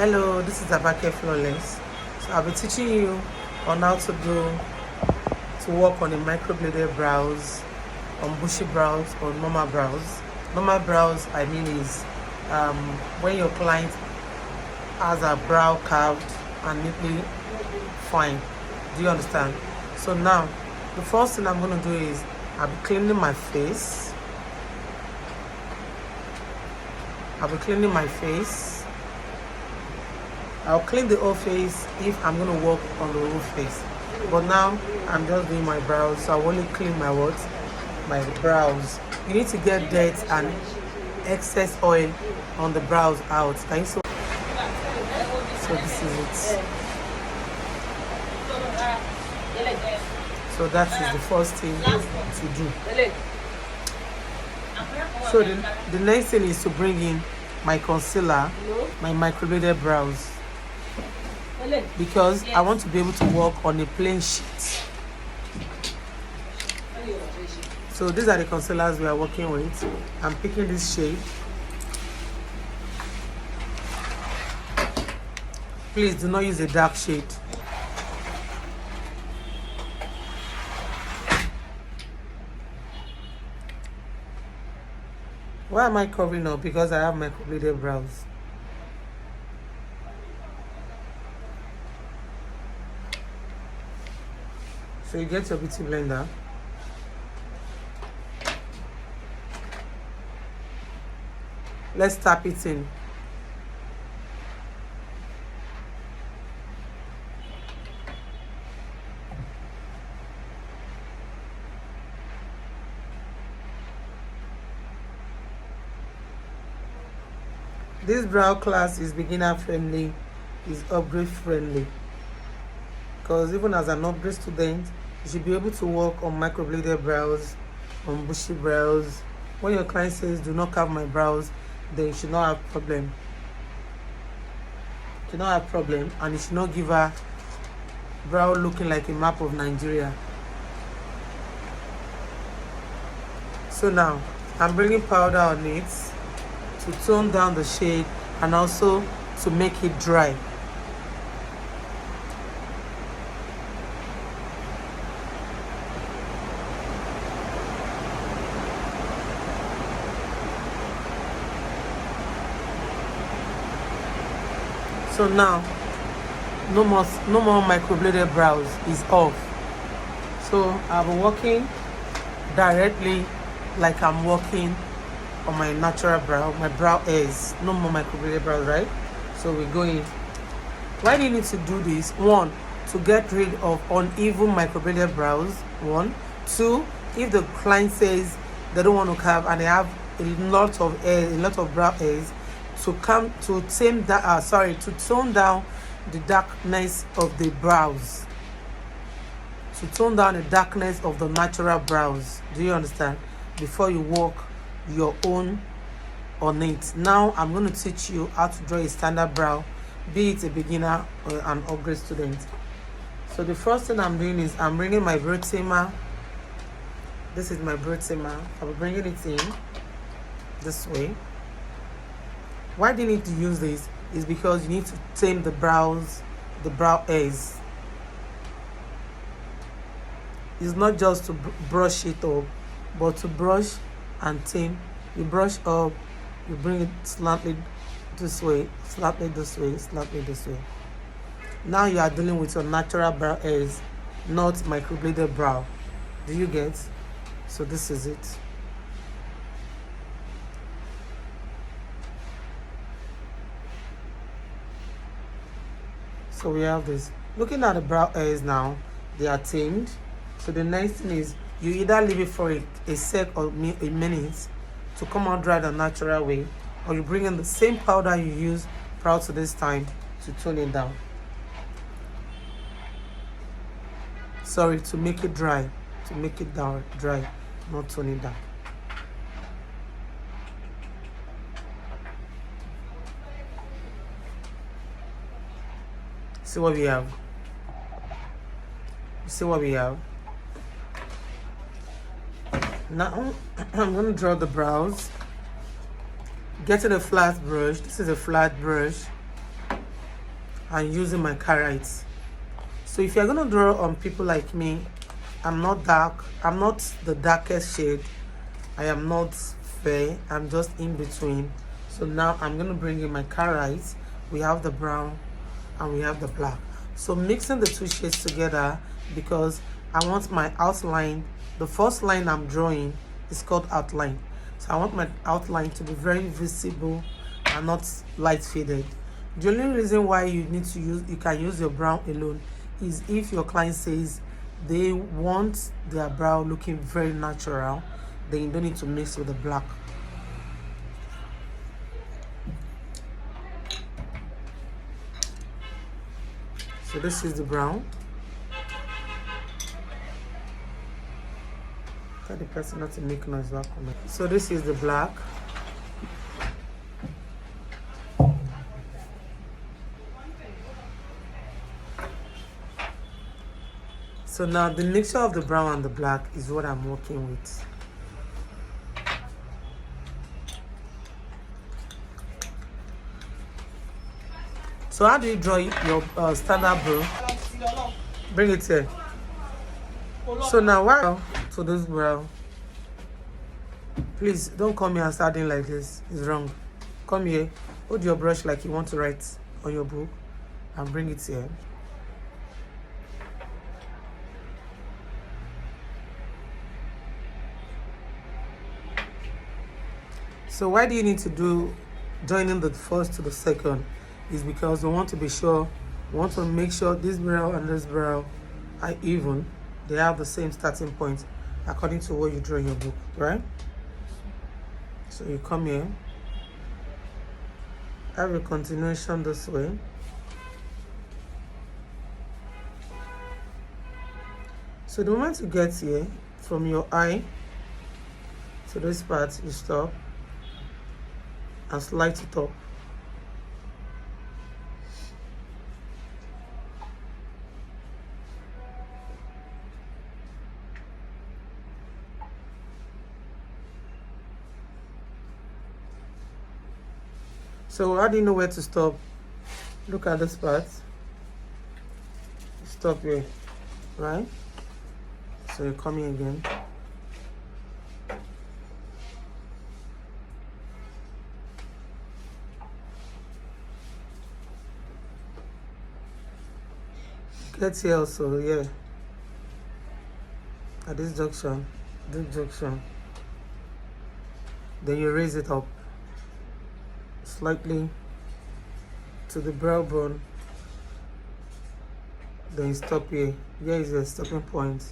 Hello, this is Abake Flawless. So I'll be teaching you on how to work on a microbladed brows, on bushy brows or normal brows. Normal brows, I mean, is when your client has a brow carved and neatly fine. Do you understand? So now, the first thing I'm going to do is I'll be cleaning my face. I'll clean the whole face if I'm going to work on the whole face. But now I'm just doing my brows, so I only clean my what? My brows. You need to get dirt and excess oil on the brows out. Can you see? So this is it. So that is the first thing to do. So the next thing is to bring in my concealer, my microbladed brows, because I want to be able to work on a plain sheet. So these are the concealers we are working with. I'm picking this shade. Please do not use a dark shade. Why am I covering up? Because I have microbladed brows. So you get your beauty blender. Let's tap it in. This brow class is beginner friendly, is upgrade friendly. Because even as an upgrade student, you should be able to work on microbladed brows, on bushy brows. When your client says, do not carve my brows, then you should not have problem. You should not have problem, and you should not give her brow looking like a map of Nigeria. So now, I'm bringing powder on it to tone down the shade and also to make it dry. So now, no more microbladed brows is off. So I'll be working directly like I'm working on my natural brow. My brow hairs, no more microbladed brows, right? So we're going. Why do you need to do this? One, to get rid of uneven microbladed brows. One. Two, if the client says they don't want to carve and they have a lot of hair, a lot of brow hairs, to come to tame that to tone down the darkness of the brows, to tone down the darkness of the natural brows. Do you understand? Before you work your own on it. Now I'm going to teach you how to draw a standard brow, be it a beginner or an upgrade student. So the first thing I'm doing is I'm bringing my brow tamer. This is my brow tamer. I'll be bringing it in this way. Why do you need to use this? Is because you need to tame the brows, the brow hairs. It's not just to brush it up, but to brush and tame. You brush up, you bring it slightly this way, slightly this way, slightly this way. Now you are dealing with your natural brow hairs, not microbladed brow. Do you get? So this is it. So we have this. Looking at the brow hairs now, they are tamed. So the next thing is you either leave it for a sec or a minute to come out dry the natural way, or you bring in the same powder you use prior to this time to tone it down. Sorry, to make it dry, to make it down dry, not tone it down. See what we have. See what we have. Now I'm going to draw the brows. Getting a flat brush. This is a flat brush. and using my carrots. So if you're gonna draw on people like me, I'm not dark, I'm not the darkest shade, I am not fair, I'm just in between. So now I'm gonna bring in my carrots. We have the brown and we have the black. So mixing the two shades together, because I want my outline, the first line I'm drawing is called outline. So I want my outline to be very visible and not light faded. The only reason why you can use your brown alone is if your client says they want their brow looking very natural, then you don't need to mix with the black. So this is the brown. Tell the person not to make noise back on it. So this is the black. So now the mixture of the brown and the black is what I'm working with. So how do you draw your standard brow? Bring it here. So now why to this brow? Please don't come here and start doing like this. It's wrong. Come here, hold your brush like you want to write on your book and bring it here. So why do you need to do joining the first to the second? Is because we want to be sure, we want to make sure this brow and this brow are even. They have the same starting point according to what you draw in your book, right? So you come here, have a continuation this way. So the moment you get here, from your eye to this part, you stop and slide it up. So how do you know where to stop? Look at this part. Stop here, right? So you're coming again. Get here also, yeah. At this junction, then you raise it up slightly to the brow bone, then you stop here. Here is your stopping point.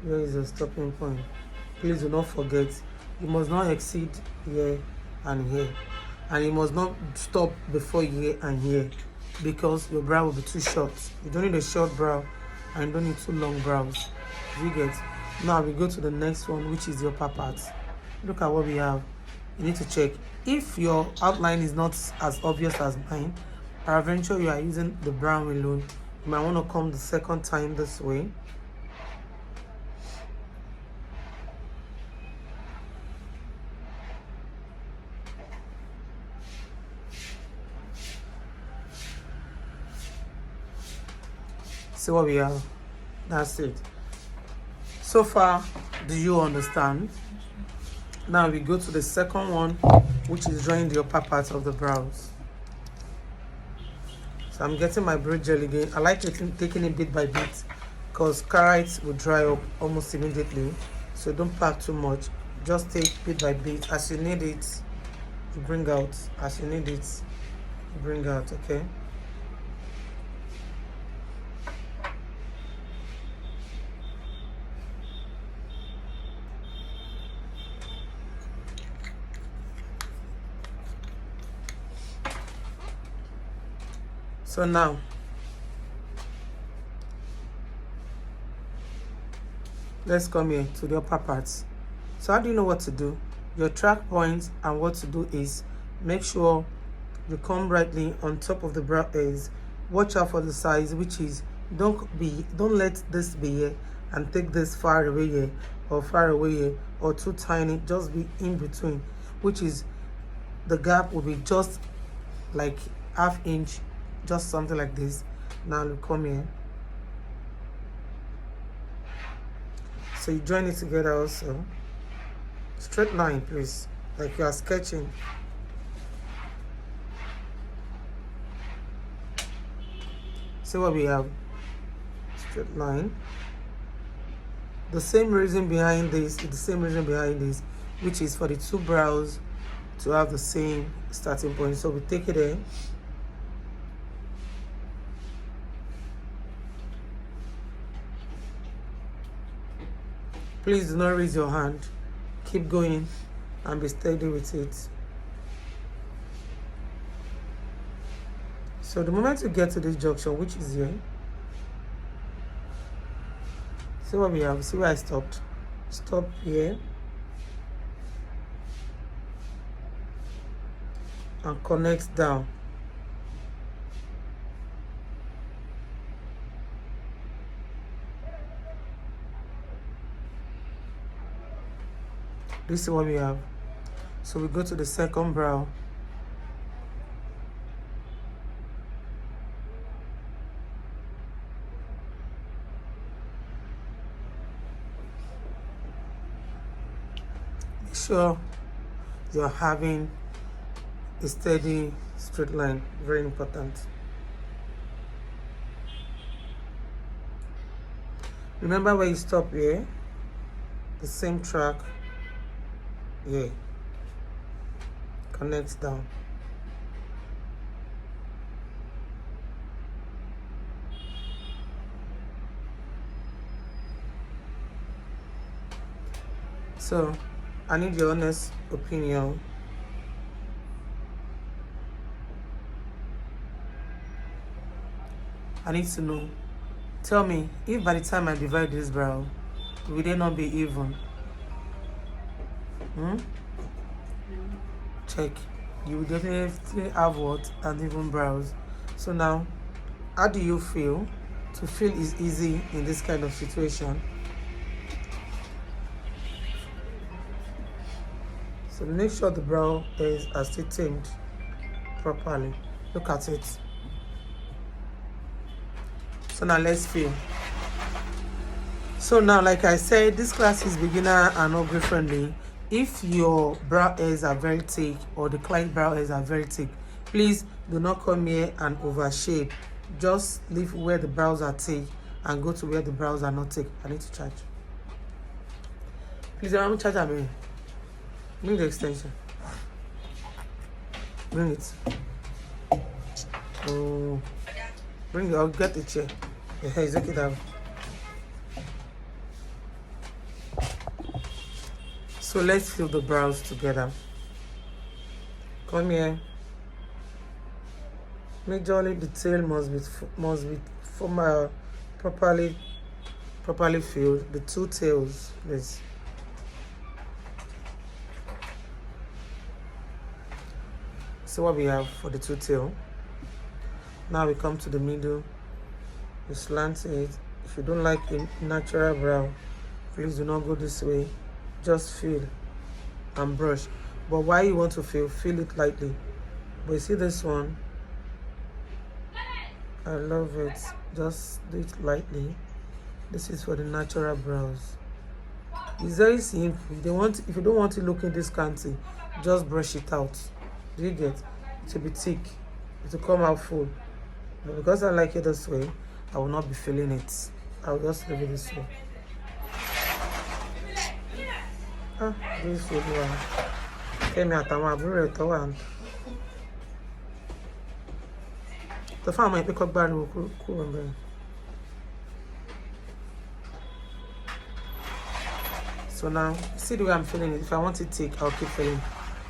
Here is your stopping point. Please do not forget, you must not exceed here and here, and you must not stop before here and here, because your brow will be too short. You don't need a short brow and you don't need too long brows. You get? Now we go to the next one, which is your upper part. Look at what we have. You need to check if your outline is not as obvious as mine. Peradventure you are using the brown alone, you might want to come the second time this way. See what we have. That's it. So far, do you understand? Now we go to the second one, which is drawing the upper part of the brows. So I'm getting my braid gel again. I like taking it bit by bit, because carrots will dry up almost immediately. So don't pack too much. Just take bit by bit. As you need it, you bring out. As you need it, you bring out, okay? So now, let's come here to the upper parts. So how do you know what to do? Your track points and what to do is make sure you come rightly on top of the brow hairs. Watch out for the size, which is don't let this be here and take this far away here or far away here or too tiny. Just be in between, which is the gap will be just like ½ inch, just something like this. Now you come here, so you join it together also. Straight line, please, like you are sketching. See what we have? Straight line. The same reason behind this is the same reason behind this, which is for the two brows to have the same starting point. So we take it in. Please do not raise your hand. Keep going and be steady with it. So the moment you get to this junction, which is here, see what we have. See where I stopped. Stop here and connect down. This is what we have. So we go to the second brow. Make sure you're having a steady straight line. Very important. Remember where you stop here, the same track. Yeah, connects down. So I need your honest opinion. I need to know. Tell me, if by the time I divide this brow, will they not be even? Check. You will definitely have what? Uneven brows. So now, how do you feel? To feel is easy in this kind of situation. So make sure the brow hairs are still tamed properly. Look at it. So now let's feel. So now, like I said, this class is beginner and upgrade friendly. If your brow hairs are very thick or the client brow hairs are very thick, please do not come here and overshade. Just leave where the brows are thick and go to where the brows are not thick. I need to charge. Please, I'm charge me. Bring the extension. Bring it. Oh, bring it. I'll get the chair. Yeah, it's okay down. So let's fill the brows together. Come here. Majorly the tail must be properly filled. The two tails, please. So what we have for the two tail. Now we come to the middle. You slant it. If you don't like a natural brow, please do not go this way. Just feel and brush. But why you want to feel it lightly. But you see this one, I love it. Just do it lightly. This is for the natural brows. It's very simple. If you don't want it looking this scanty, just brush it out. Do you get? It will be thick. It will come out full. But because I like it this way, I will not be feeling it. I will just leave it this way. This would came out of my burrito and the farm might pick up bad will cool and burn. So now, see the way I'm feeling it. If I want it thick, I'll keep feeling,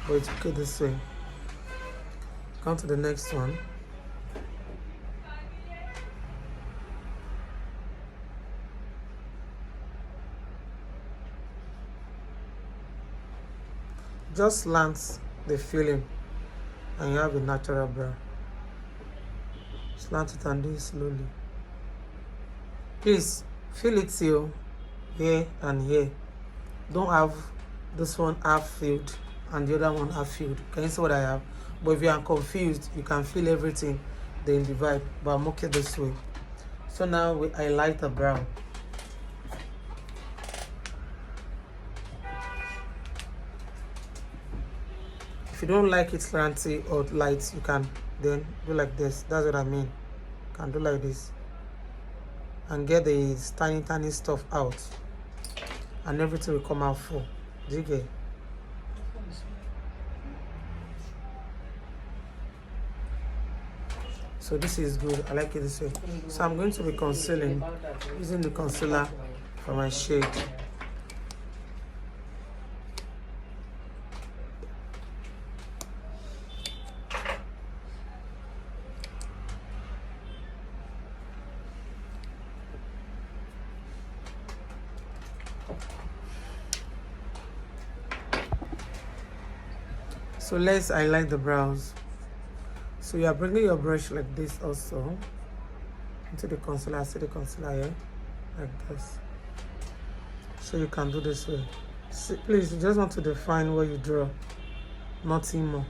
but it's okay this way. Come to the next one. Just slant the filling and you have a natural brow. Slant it and do it slowly. Please fill it till here and here. Don't have this one half filled and the other one half filled. Can you see what I have? But if you are confused, you can fill everything then divide, but I'm okay this way. So now we highlight the brow. If you don't like it slanty or light, you can then do like this. That's what I mean. You can do like this and get the tiny stuff out, and everything will come out full. Do you get? So this is good. I like it this way. So I'm going to be concealing using the concealer for my shade. So let's highlight the brows. So you are bringing your brush like this also into the concealer. See the concealer here, like this. So you can do this way. See, please, you just want to define where you draw, nothing more.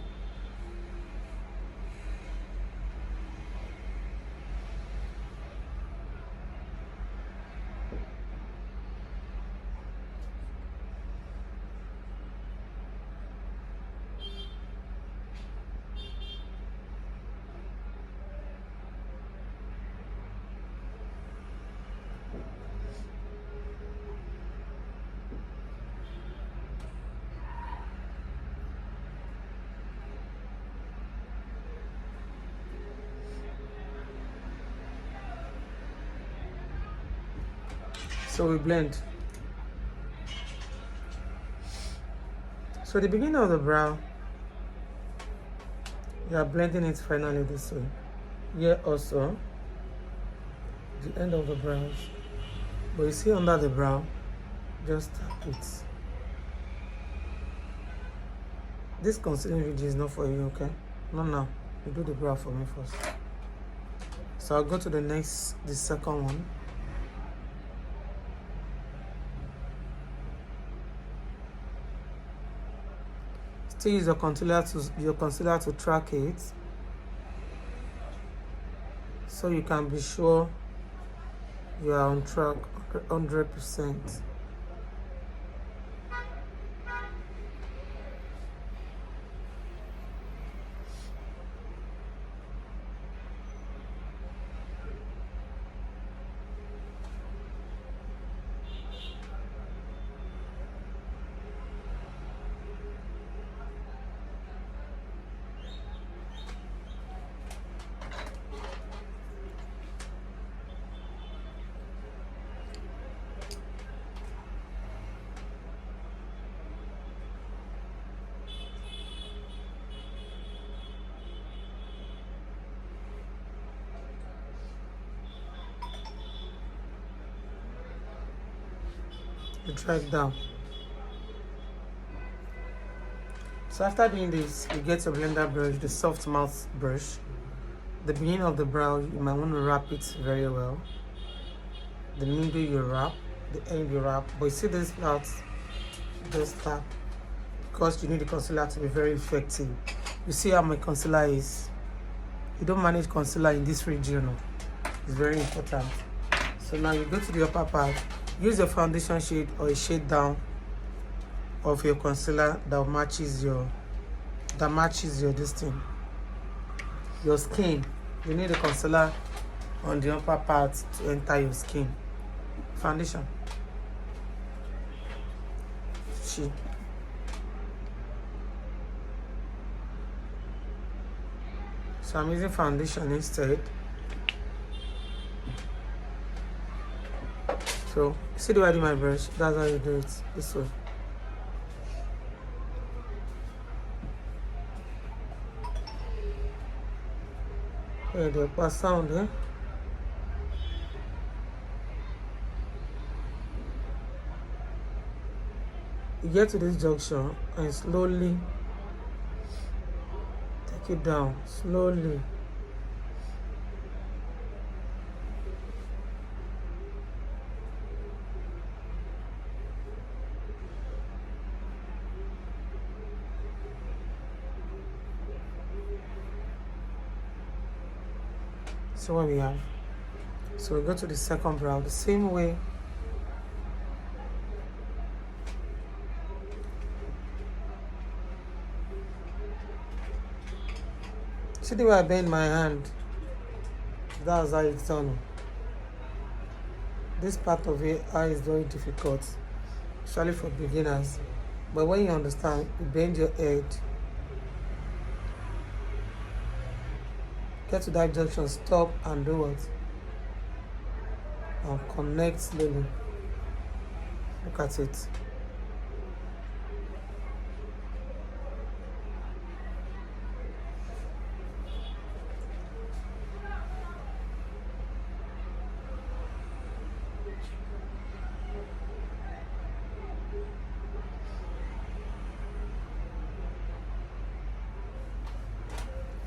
So we blend. So the beginning of the brow, you are blending it finally this way. Here also, the end of the brows. But you see under the brow, just tap it. This concealing video is not for you, okay? No, no. You do the brow for me first. So I'll go to the second one. Still use your concealer to track it, so you can be sure you are on track 100%. You drag down. So after doing this, you get your blender brush, the soft mouth brush. The beginning of the brow, you might want to wrap it very well. The middle you wrap, the end you wrap. But you see this part, just tap, because you need the concealer to be very effective. You see how my concealer is. You don't manage concealer in this region. It's very important. So now you go to the upper part. Use your foundation shade or a shade down of your concealer that matches your this thing. Your skin. You need a concealer on the upper part to enter your skin. Foundation. So I'm using foundation instead. So, see the way I do my brush? That's how you do it, this way. Yeah, the upper sound, eh? You get to this junction and slowly take it down, slowly. So what we have. So we go to the second brow the same way. See the way I bend my hand? That's how it's done. This part of it is very difficult, especially for beginners. But when you understand, you bend your head. Get to that junction, stop and do what? And connect slowly. Look at it.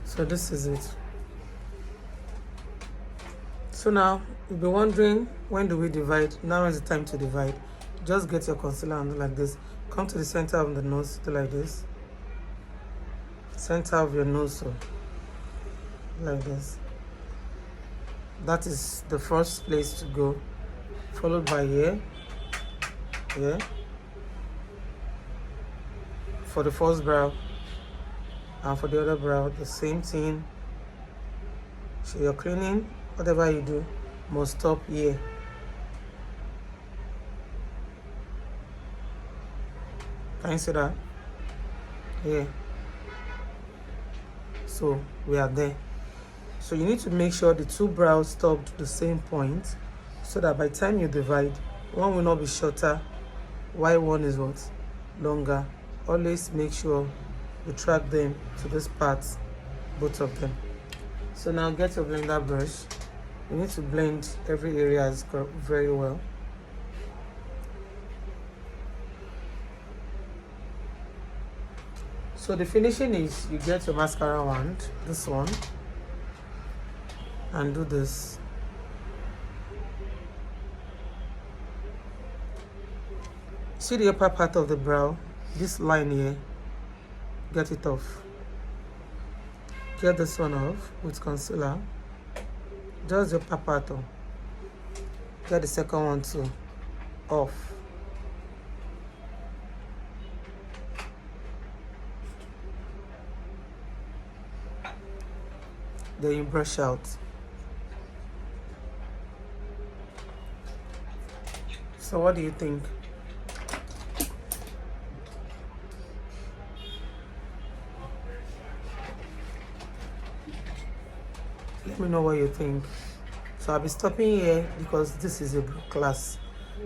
So this is it. So now you'll be wondering, when do we divide? Now is the time to divide. Just get your concealer and do like this. Come to the center of the nose, do like this. Center of your nose, so like this. That is the first place to go, followed by here, here, for the first brow, and for the other brow, the same thing. So you're cleaning, whatever you do must stop here. Can you see that? Here. So we are there. So you need to make sure the two brows stop to the same point, so that by the time you divide, one will not be shorter while one is what? Longer. Always make sure you track them to this part, both of them. So now get your blender brush. You need to blend every area very well. So the finishing is, you get your mascara wand, this one, and do this. See the upper part of the brow, this line here, get it off. Get this one off with concealer. Just the upper part on. Get the second one too off. Then you brush out. So what do you think? Let me know what you think. So I'll be stopping here because this is a class.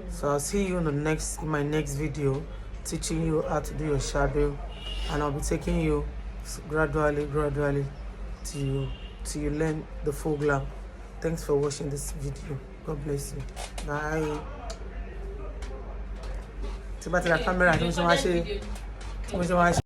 So I'll see you in my next video, teaching you how to do your shadow, and I'll be taking you gradually till you learn the full glam. Thanks for watching this video. God bless you. Bye.